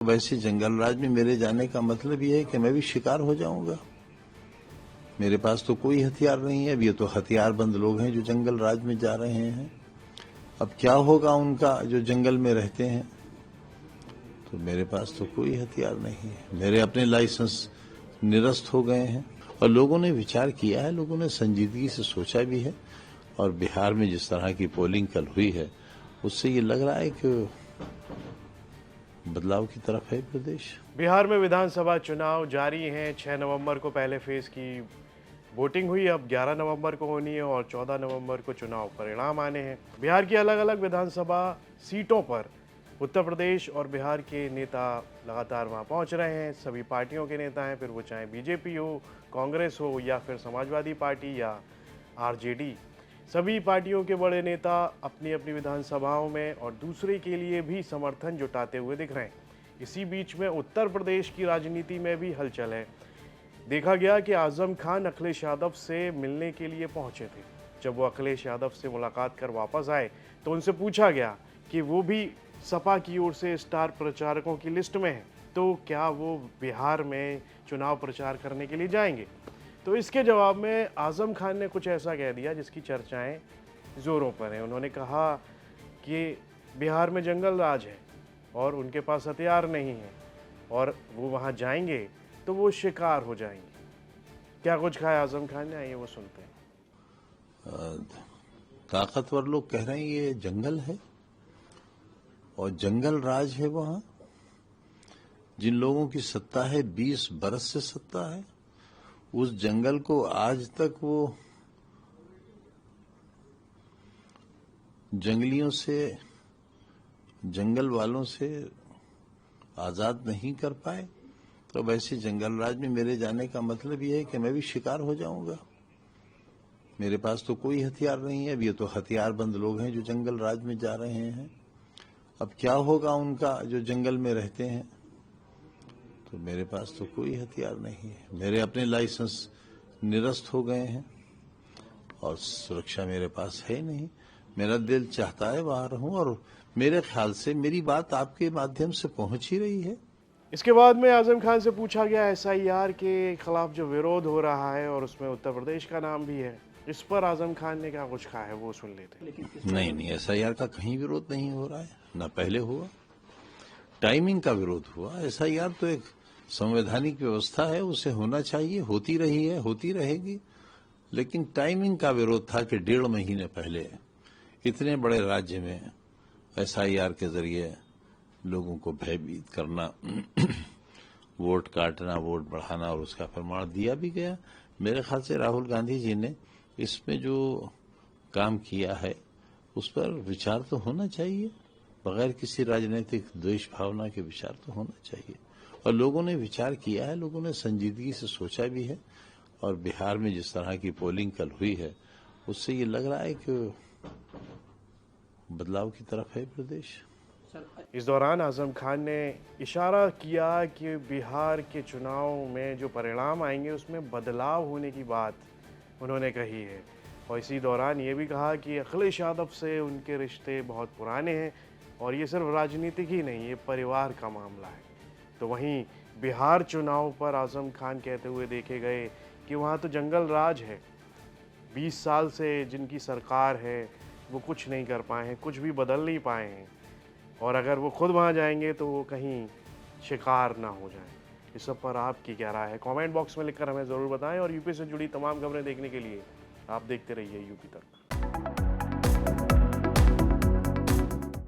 वैसे जंगल राज में मेरे जाने का मतलब ये है कि मैं भी शिकार हो जाऊंगा। मेरे पास तो कोई हथियार नहीं है। अब ये तो हथियारबंद लोग हैं जो जंगल राज में जा रहे हैं। अब क्या होगा उनका जो जंगल में रहते हैं। तो मेरे पास तो कोई हथियार नहीं है। मेरे अपने लाइसेंस निरस्त हो गए हैं और लोगों ने विचार किया है, लोगों ने संजीदगी से सोचा भी है। और बिहार में जिस तरह की पोलिंग कल हुई है उससे ये लग रहा है कि बदलाव की तरफ है प्रदेश। बिहार में विधानसभा चुनाव जारी हैं। 6 नवंबर को पहले फेज की वोटिंग हुई, अब 11 नवंबर को होनी है और 14 नवंबर को चुनाव परिणाम आने हैं। बिहार की अलग अलग विधानसभा सीटों पर उत्तर प्रदेश और बिहार के नेता लगातार वहां पहुंच रहे हैं। सभी पार्टियों के नेता हैं, फिर वो चाहे बीजेपी हो, कांग्रेस हो या फिर समाजवादी पार्टी या आरजेडी। सभी पार्टियों के बड़े नेता अपनी अपनी विधानसभाओं में और दूसरे के लिए भी समर्थन जुटाते हुए दिख रहे हैं। इसी बीच में उत्तर प्रदेश की राजनीति में भी हलचल है। देखा गया कि आजम खान अखिलेश यादव से मिलने के लिए पहुंचे थे। जब वो अखिलेश यादव से मुलाकात कर वापस आए तो उनसे पूछा गया कि वो भी सपा की ओर से स्टार प्रचारकों की लिस्ट में है, तो क्या वो बिहार में चुनाव प्रचार करने के लिए जाएंगे। तो इसके जवाब में आजम खान ने कुछ ऐसा कह दिया जिसकी चर्चाएं जोरों पर हैं। उन्होंने कहा कि बिहार में जंगल राज है और उनके पास हथियार नहीं है और वो वहां जाएंगे तो वो शिकार हो जाएंगे। क्या कुछ कहा आजम खान ने, आइए वो सुनते हैं। ताकतवर लोग कह रहे हैं ये जंगल है और जंगल राज है। वहां जिन लोगों की सत्ता है 20 बरस से सत्ता है, उस जंगल को आज तक वो जंगलियों से, जंगल वालों से आजाद नहीं कर पाए। तो वैसे जंगल राज में मेरे जाने का मतलब ये है कि मैं भी शिकार हो जाऊंगा। मेरे पास तो कोई हथियार नहीं है। अब ये तो हथियारबंद लोग हैं जो जंगल राज में जा रहे हैं। अब क्या होगा उनका जो जंगल में रहते हैं। तो मेरे पास तो कोई हथियार नहीं है। मेरे अपने लाइसेंस निरस्त हो गए हैं और सुरक्षा मेरे पास है नहीं। मेरा दिल चाहता है वहां रहूं और मेरे ख्याल से मेरी बात आपके माध्यम से पहुंच ही रही है। इसके बाद में आजम खान से पूछा गया एसआईआर के खिलाफ जो विरोध हो रहा है और उसमें उत्तर प्रदेश का नाम भी है, इस पर आजम खान ने क्या कुछ कहा है वो सुन लेते हैं। नहीं, एसआईआर का कहीं विरोध नहीं हो रहा है, ना पहले हुआ। टाइमिंग का विरोध हुआ। एसआईआर तो एक संवैधानिक व्यवस्था है, उसे होना चाहिए, होती रही है, होती रहेगी। लेकिन टाइमिंग का विरोध था कि 1.5 महीने पहले इतने बड़े राज्य में एसआईआर के जरिए लोगों को भयभीत करना, वोट काटना, वोट बढ़ाना और उसका प्रमाण दिया भी गया। मेरे ख्याल से राहुल गांधी जी ने इसमें जो काम किया है उस पर विचार तो होना चाहिए। बगैर किसी राजनीतिक द्वेष भावना के विचार तो होना चाहिए। और लोगों ने विचार किया है, लोगों ने संजीदगी से सोचा भी है। और बिहार में जिस तरह की पोलिंग कल हुई है उससे ये लग रहा है कि बदलाव की तरफ है प्रदेश। इस दौरान आजम खान ने इशारा किया कि बिहार के चुनाव में जो परिणाम आएंगे उसमें बदलाव होने की बात उन्होंने कही है। और इसी दौरान ये भी कहा कि अखिलेश यादव से उनके रिश्ते बहुत पुराने हैं और ये सिर्फ राजनीतिक ही नहीं, ये परिवार का मामला है। तो वहीं बिहार चुनाव पर आजम खान कहते हुए देखे गए कि वहाँ तो जंगल राज है। 20 साल से जिनकी सरकार है वो कुछ नहीं कर पाए हैं, कुछ भी बदल नहीं पाए हैं और अगर वो खुद वहाँ जाएंगे तो वो कहीं शिकार ना हो जाए। इस सब पर आपकी क्या राय है, कमेंट बॉक्स में लिखकर हमें ज़रूर बताएं। और यूपी से जुड़ी तमाम खबरें देखने के लिए आप देखते रहिए यूपी तक।